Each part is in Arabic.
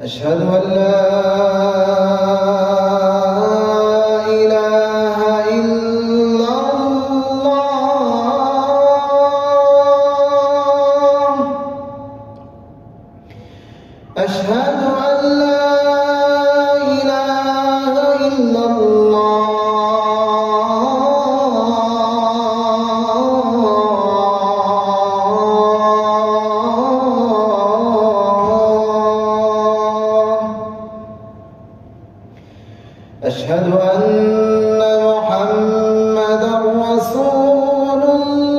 أشهد أن لا إله إلا الله. أشهد أن لا إله إلا الله. أشهد أن محمدًا رسول الله.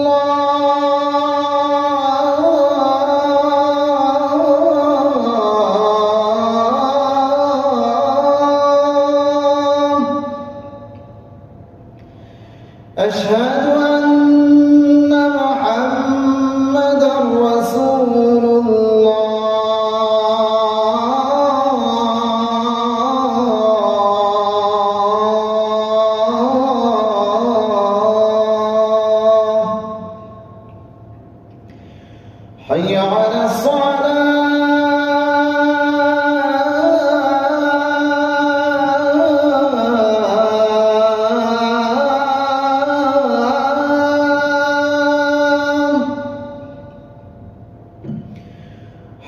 أشهد أن محمدًا رسول الله. حي على الصلاة.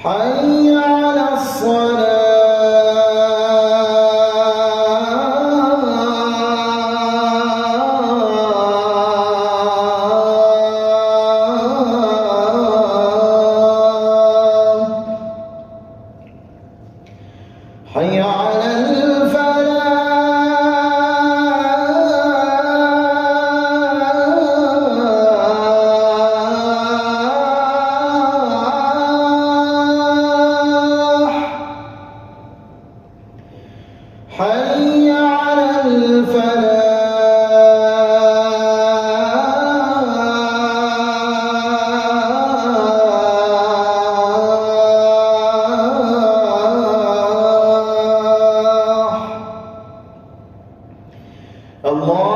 حي على الصلاة. حي على الفلاح. حي على الفلاح. الله